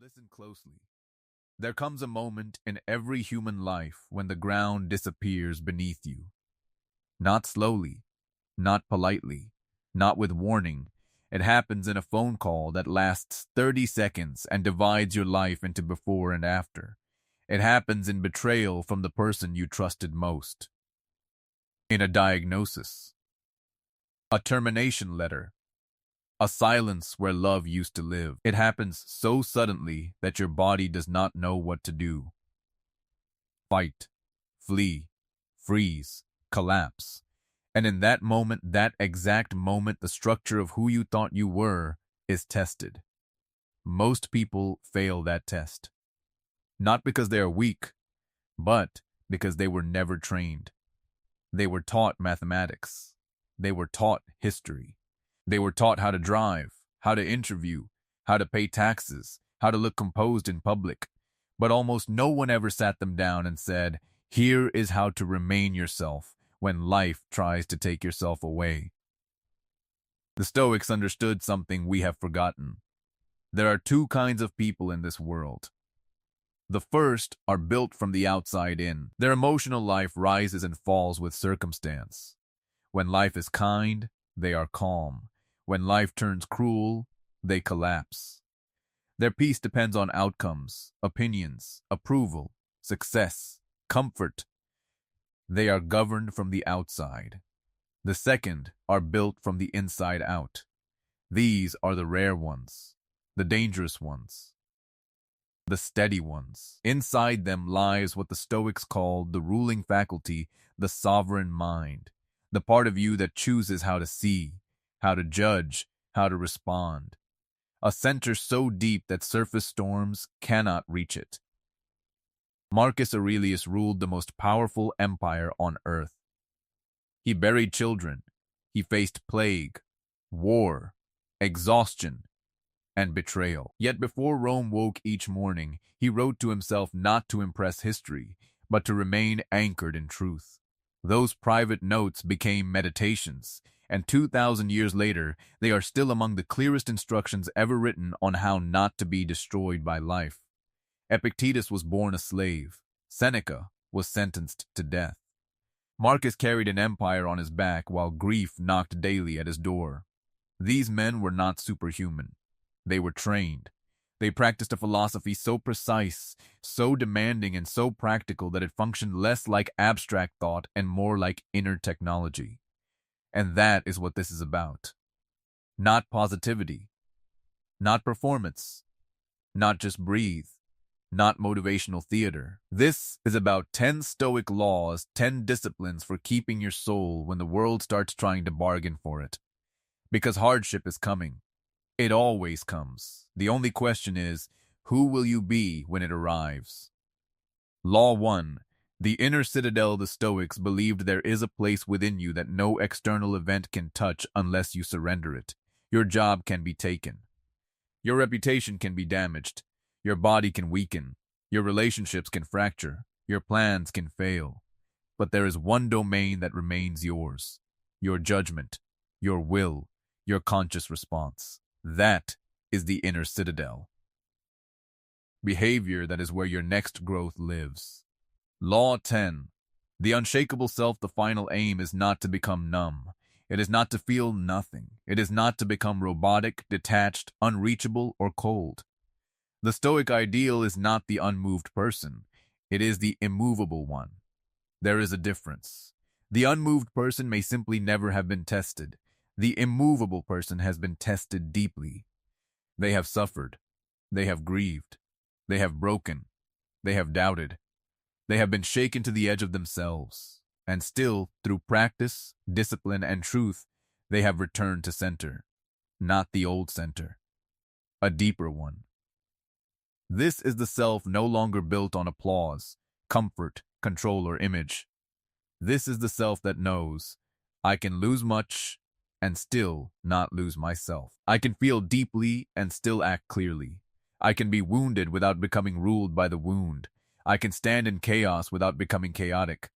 Listen closely. There comes a moment in every human life when the ground disappears beneath you. Not slowly, not politely, not with warning. It happens in a phone call that lasts 30 seconds and divides your life into before and after. It happens in betrayal from the person you trusted most. In a diagnosis. A termination letter. A silence where love used to live. It happens so suddenly that your body does not know what to do. Fight, flee, freeze, collapse. And in that moment, that exact moment, the structure of who you thought you were is tested. Most people fail that test. Not because they are weak, but because they were never trained. They were taught mathematics. They were taught history. They were taught how to drive, how to interview, how to pay taxes, how to look composed in public. But almost no one ever sat them down and said, "Here is how to remain yourself when life tries to take yourself away." The Stoics understood something we have forgotten. There are two kinds of people in this world. The first are built from the outside in. Their emotional life rises and falls with circumstance. When life is kind, they are calm. When life turns cruel, they collapse. Their peace depends on outcomes, opinions, approval, success, comfort. They are governed from the outside. The second are built from the inside out. These are the rare ones, the dangerous ones, the steady ones. Inside them lies what the Stoics called the ruling faculty, the sovereign mind, the part of you that chooses how to see, how to judge, how to respond. A center so deep that surface storms cannot reach it. Marcus Aurelius ruled the most powerful empire on earth. He buried children. He faced plague, war, exhaustion, and betrayal. Yet before Rome woke each morning, he wrote to himself not to impress history, but to remain anchored in truth. Those private notes became meditations, and 2,000 years later, they are still among the clearest instructions ever written on how not to be destroyed by life. Epictetus was born a slave. Seneca was sentenced to death. Marcus carried an empire on his back while grief knocked daily at his door. These men were not superhuman. They were trained. They practiced a philosophy so precise, so demanding, and so practical that it functioned less like abstract thought and more like inner technology. And that is what this is about. Not positivity. Not performance. Not just breathe. Not motivational theater. This is about 10 Stoic laws, 10 disciplines for keeping your soul when the world starts trying to bargain for it. Because hardship is coming. It always comes. The only question is, who will you be when it arrives? Law 1. The inner citadel of the Stoics believed there is a place within you that no external event can touch unless you surrender it. Your job can be taken. Your reputation can be damaged. Your body can weaken. Your relationships can fracture. Your plans can fail. But there is one domain that remains yours. Your judgment, your will, your conscious response. That is the inner citadel. Behavior that is where your next growth lives. Law 10. The unshakable self, the final aim, is not to become numb. It is not to feel nothing. It is not to become robotic, detached, unreachable, or cold. The Stoic ideal is not the unmoved person. It is the immovable one. There is a difference. The unmoved person may simply never have been tested. The immovable person has been tested deeply. They have suffered. They have grieved. They have broken. They have doubted. They have been shaken to the edge of themselves. And still, through practice, discipline, and truth, they have returned to center. Not the old center. A deeper one. This is the self no longer built on applause, comfort, control, or image. This is the self that knows, I can lose much and still not lose myself. I can feel deeply and still act clearly. I can be wounded without becoming ruled by the wound. I can stand in chaos without becoming chaotic.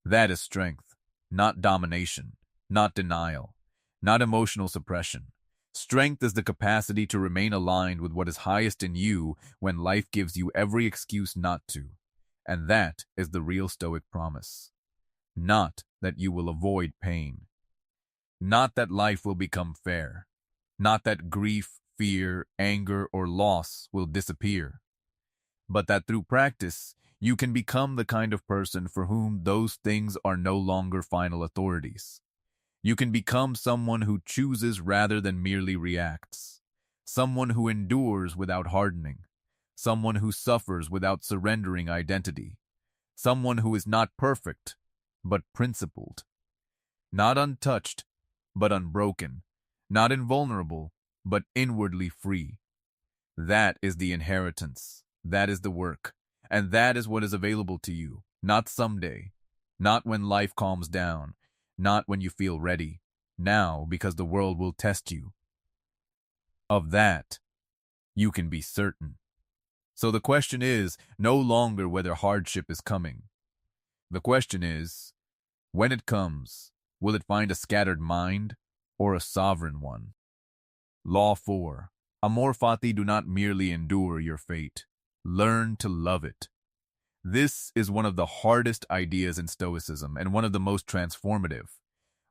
That is strength, not domination, not denial, not emotional suppression. Strength is the capacity to remain aligned with what is highest in you when life gives you every excuse not to. And that is the real Stoic promise. Not that you will avoid pain. Not that life will become fair. Not that grief, fear, anger, or loss will disappear. But that through practice, you can become the kind of person for whom those things are no longer final authorities. You can become someone who chooses rather than merely reacts. Someone who endures without hardening. Someone who suffers without surrendering identity. Someone who is not perfect, but principled. Not untouched, but unbroken. Not invulnerable, but inwardly free. That is the inheritance. That is the work. And that is what is available to you. Not someday. Not when life calms down. Not when you feel ready. Now, because the world will test you. Of that, you can be certain. So the question is no longer whether hardship is coming. The question is, when it comes, will it find a scattered mind or a sovereign one? Law 4. Amor Fati, do not merely endure your fate. Learn to love it. This is one of the hardest ideas in Stoicism and one of the most transformative.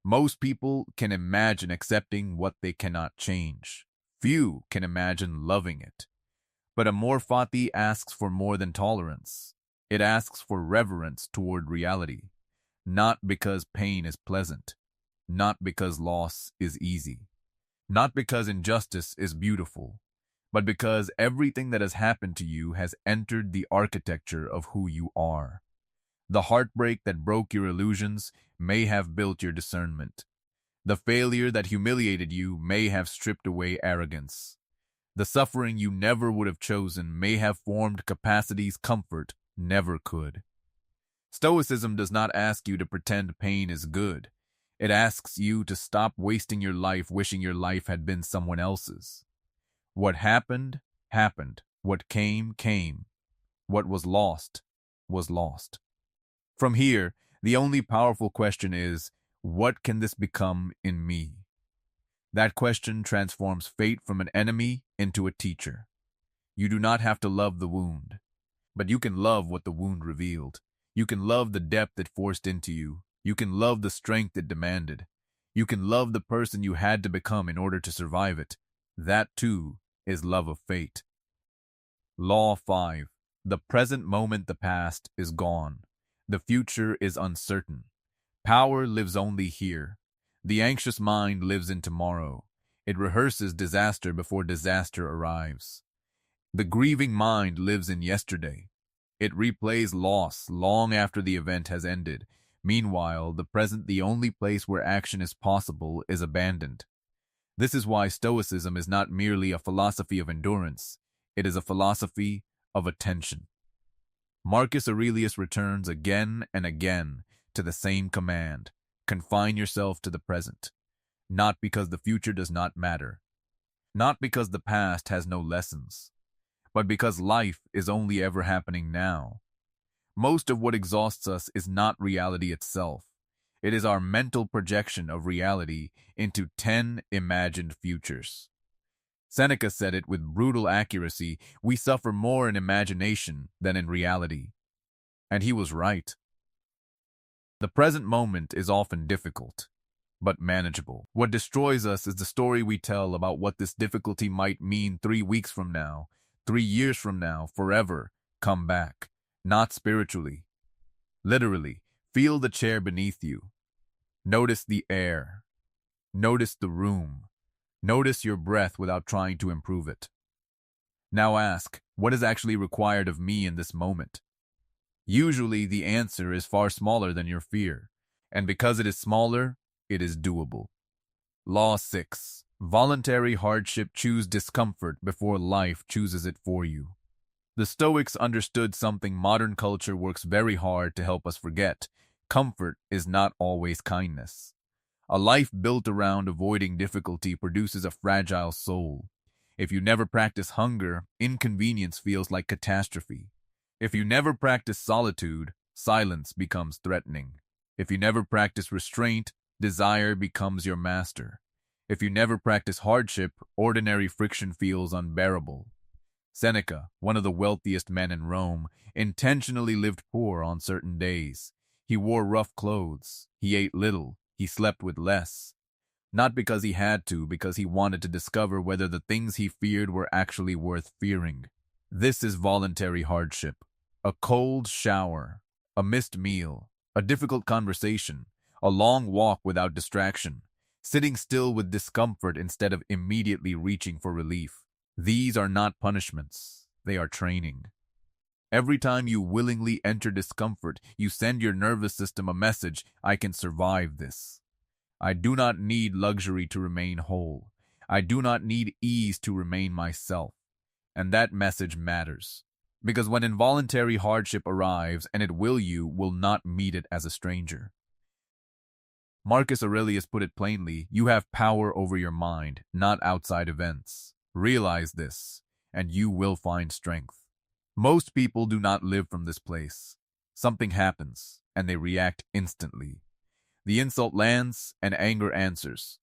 Most people can imagine accepting what they cannot change. Few can imagine loving it. But Amor Fati asks for more than tolerance. It asks for reverence toward reality. Not because pain is pleasant. Not because loss is easy. Not because injustice is beautiful. But because everything that has happened to you has entered the architecture of who you are. The heartbreak that broke your illusions may have built your discernment. The failure that humiliated you may have stripped away arrogance. The suffering you never would have chosen may have formed capacities comfort never could. Stoicism does not ask you to pretend pain is good. It asks you to stop wasting your life wishing your life had been someone else's. What happened, happened. What came, came. What was lost, was lost. From here, the only powerful question is, what can this become in me? That question transforms fate from an enemy into a teacher. You do not have to love the wound, but you can love what the wound revealed. You can love the depth it forced into you. You can love the strength it demanded. You can love the person you had to become in order to survive it. That, too, is love of fate. Law 5. The present moment, the past, is gone. The future is uncertain. Power lives only here. The anxious mind lives in tomorrow. It rehearses disaster before disaster arrives. The grieving mind lives in yesterday. It replays loss long after the event has ended. Meanwhile, the present, the only place where action is possible, is abandoned. This is why Stoicism is not merely a philosophy of endurance. It is a philosophy of attention. Marcus Aurelius returns again and again to the same command: confine yourself to the present. Not because the future does not matter. Not because the past has no lessons. But because life is only ever happening now. Most of what exhausts us is not reality itself. It is our mental projection of reality into 10 imagined futures. Seneca said it with brutal accuracy: we suffer more in imagination than in reality. And he was right. The present moment is often difficult, but manageable. What destroys us is the story we tell about what this difficulty might mean 3 weeks from now, 3 years from now, forever. Come back. Not spiritually. Literally. Feel the chair beneath you. Notice the air. Notice the room. Notice your breath without trying to improve it. Now ask, what is actually required of me in this moment? Usually the answer is far smaller than your fear, and because it is smaller, it is doable. Law 6. Voluntary hardship. Choose discomfort before life chooses it for you. The Stoics understood something modern culture works very hard to help us forget. Comfort is not always kindness. A life built around avoiding difficulty produces a fragile soul. If you never practice hunger, inconvenience feels like catastrophe. If you never practice solitude, silence becomes threatening. If you never practice restraint, desire becomes your master. If you never practice hardship, ordinary friction feels unbearable. Seneca, one of the wealthiest men in Rome, intentionally lived poor on certain days. He wore rough clothes, he ate little, he slept with less. Not because he had to, because he wanted to discover whether the things he feared were actually worth fearing. This is voluntary hardship. A cold shower, a missed meal, a difficult conversation, a long walk without distraction, sitting still with discomfort instead of immediately reaching for relief. These are not punishments, they are training. Every time you willingly enter discomfort, you send your nervous system a message: I can survive this. I do not need luxury to remain whole. I do not need ease to remain myself. And that message matters. Because when involuntary hardship arrives, and it will not meet it as a stranger. Marcus Aurelius put it plainly: you have power over your mind, not outside events. Realize this, and you will find strength. Most people do not live from this place. Something happens, and they react instantly. The insult lands, and anger answers.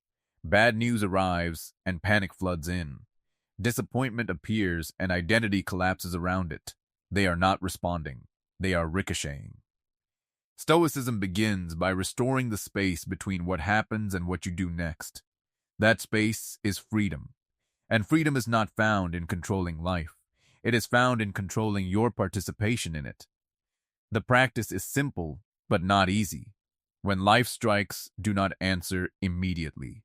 Bad news arrives, and panic floods in. Disappointment appears, and identity collapses around it. They are not responding. They are ricocheting. Stoicism begins by restoring the space between what happens and what you do next. That space is freedom. And freedom is not found in controlling life. It is found in controlling your participation in it. The practice is simple, but not easy. When life strikes, do not answer immediately.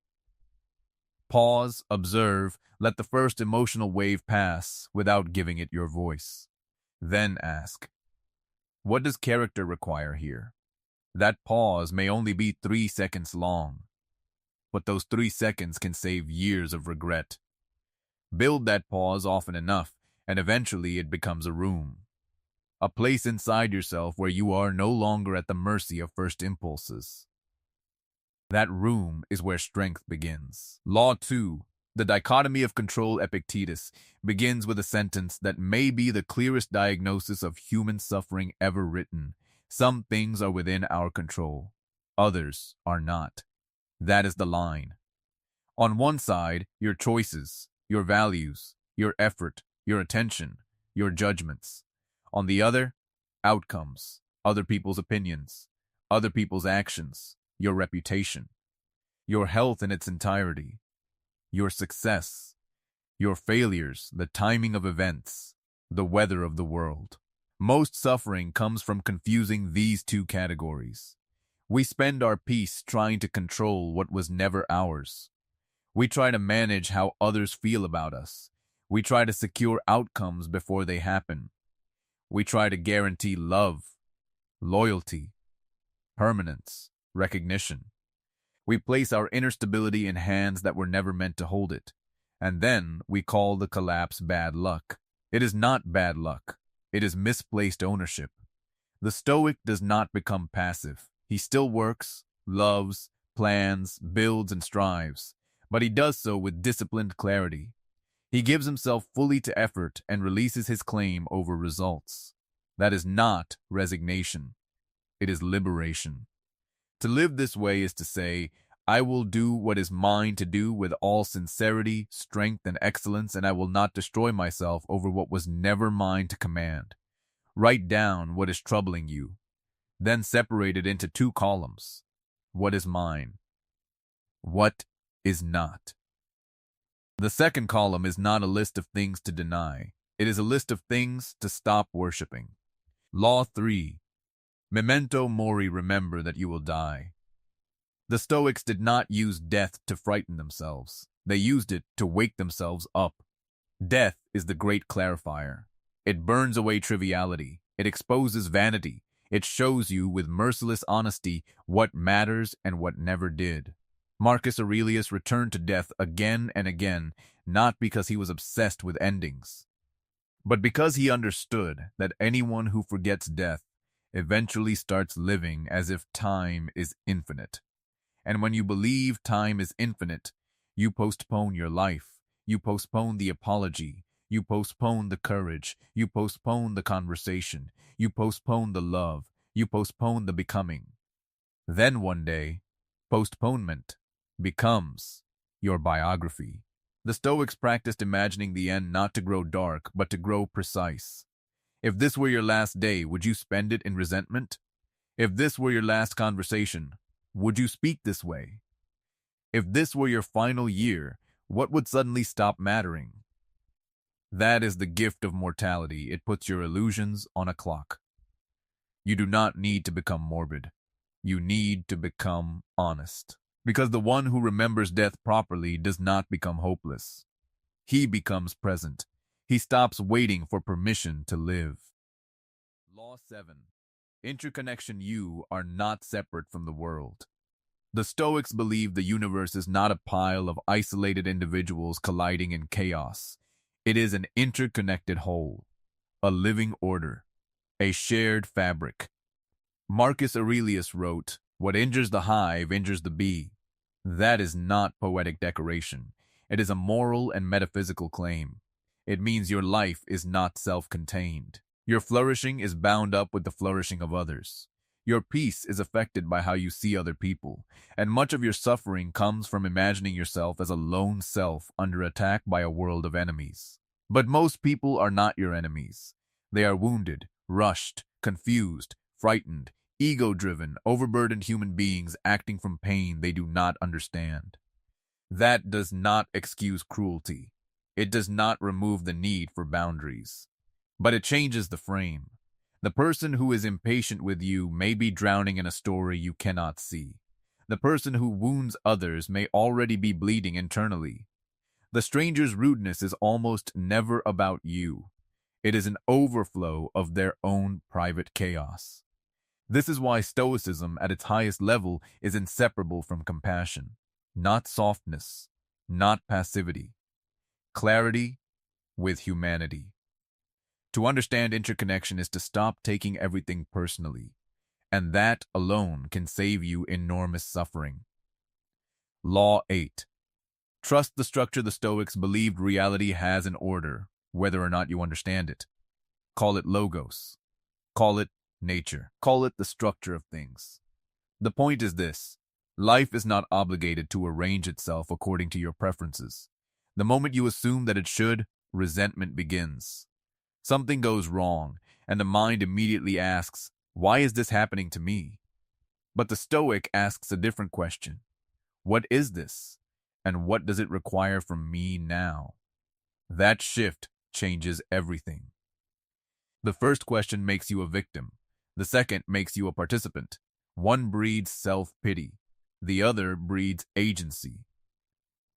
Pause, observe, let the first emotional wave pass without giving it your voice. Then ask, what does character require here? That pause may only be 3 seconds long, but those 3 seconds can save years of regret. Build that pause often enough, and eventually it becomes a room. A place inside yourself where you are no longer at the mercy of first impulses. That room is where strength begins. Law 2, the Dichotomy of Control, Epictetus, begins with a sentence that may be the clearest diagnosis of human suffering ever written. Some things are within our control. Others are not. That is the line. On one side, your choices, your values, your effort, your attention, your judgments. On the other, outcomes, other people's opinions, other people's actions, your reputation, your health in its entirety, your success, your failures, the timing of events, the weather of the world. Most suffering comes from confusing these two categories. We spend our peace trying to control what was never ours. We try to manage how others feel about us. We try to secure outcomes before they happen. We try to guarantee love, loyalty, permanence, recognition. We place our inner stability in hands that were never meant to hold it. And then we call the collapse bad luck. It is not bad luck. It is misplaced ownership. The Stoic does not become passive. He still works, loves, plans, builds, and strives. But he does so with disciplined clarity. He gives himself fully to effort and releases his claim over results. That is not resignation. It is liberation. To live this way is to say, I will do what is mine to do with all sincerity, strength, and excellence, and I will not destroy myself over what was never mine to command. Write down what is troubling you, then separate it into 2 columns. What is mine? What is not? The second column is not a list of things to deny. It is a list of things to stop worshiping. Law 3. Memento Mori, remember that you will die. The Stoics did not use death to frighten themselves. They used it to wake themselves up. Death is the great clarifier. It burns away triviality. It exposes vanity. It shows you with merciless honesty what matters and what never did. Marcus Aurelius returned to death again and again, not because he was obsessed with endings, but because he understood that anyone who forgets death eventually starts living as if time is infinite. And when you believe time is infinite, you postpone your life, you postpone the apology, you postpone the courage, you postpone the conversation, you postpone the love, you postpone the becoming. Then one day, postponement becomes your biography. The Stoics practiced imagining the end not to grow dark, but to grow precise. If this were your last day, would you spend it in resentment? If this were your last conversation, would you speak this way? If this were your final year, what would suddenly stop mattering? That is the gift of mortality. It puts your illusions on a clock. You do not need to become morbid. You need to become honest. Because the one who remembers death properly does not become hopeless. He becomes present. He stops waiting for permission to live. Law 7. Interconnection. You are not separate from the world. The Stoics believe the universe is not a pile of isolated individuals colliding in chaos. It is an interconnected whole, a living order, a shared fabric. Marcus Aurelius wrote, "What injures the hive injures the bee." That is not poetic decoration. It is a moral and metaphysical claim. It means your life is not self-contained. Your flourishing is bound up with the flourishing of others. Your peace is affected by how you see other people, and much of your suffering comes from imagining yourself as a lone self under attack by a world of enemies. But most people are not your enemies. They are wounded, rushed, confused, frightened, ego-driven, overburdened human beings acting from pain they do not understand. That does not excuse cruelty. It does not remove the need for boundaries. But it changes the frame. The person who is impatient with you may be drowning in a story you cannot see. The person who wounds others may already be bleeding internally. The stranger's rudeness is almost never about you. It is an overflow of their own private chaos. This is why Stoicism at its highest level is inseparable from compassion. Not softness, not passivity. Clarity with humanity. To understand interconnection is to stop taking everything personally, and that alone can save you enormous suffering. Law 8. Trust the structure. The Stoics believed reality has an order, whether or not you understand it. Call it logos. Call it nature. Call it the structure of things. The point is this: life is not obligated to arrange itself according to your preferences. The moment you assume that it should, resentment begins. Something goes wrong, and the mind immediately asks, "Why is this happening to me?" But the Stoic asks a different question. What is this? And what does it require from me now? That shift changes everything. The first question makes you a victim. The second makes you a participant. One breeds self-pity. The other breeds agency.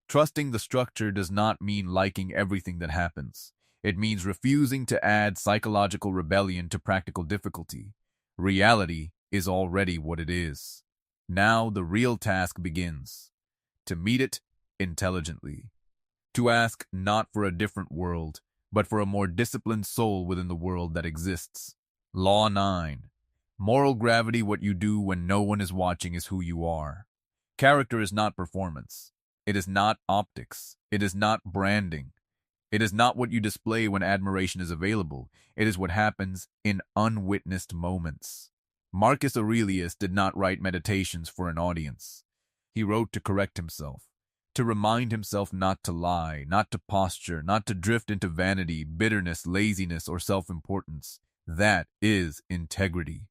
Trusting the structure does not mean liking everything that happens. It means refusing to add psychological rebellion to practical difficulty. Reality is already what it is. Now the real task begins. To meet it intelligently. To ask not for a different world, but for a more disciplined soul within the world that exists. Law 9. Moral gravity. What you do when no one is watching is who you are. Character is not performance. It is not optics. It is not branding. It is not what you display when admiration is available. It is what happens in unwitnessed moments. Marcus Aurelius did not write meditations for an audience. He wrote to correct himself, to remind himself not to lie, not to posture, not to drift into vanity, bitterness, laziness, or self-importance. That is integrity.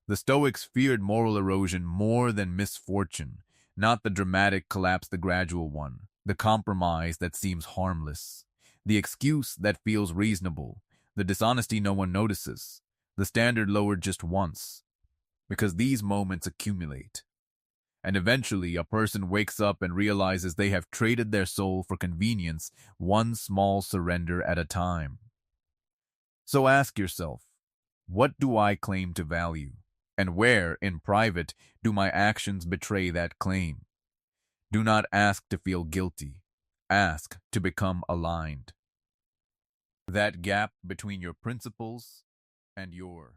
The Stoics feared moral erosion more than misfortune, not the dramatic collapse, the gradual one, the compromise that seems harmless. The excuse that feels reasonable, the dishonesty no one notices, the standard lowered just once, because these moments accumulate. And eventually a person wakes up and realizes they have traded their soul for convenience, one small surrender at a time. So ask yourself, what do I claim to value? And where, in private, do my actions betray that claim? Do not ask to feel guilty. Ask to become aligned. That gap between your principles and your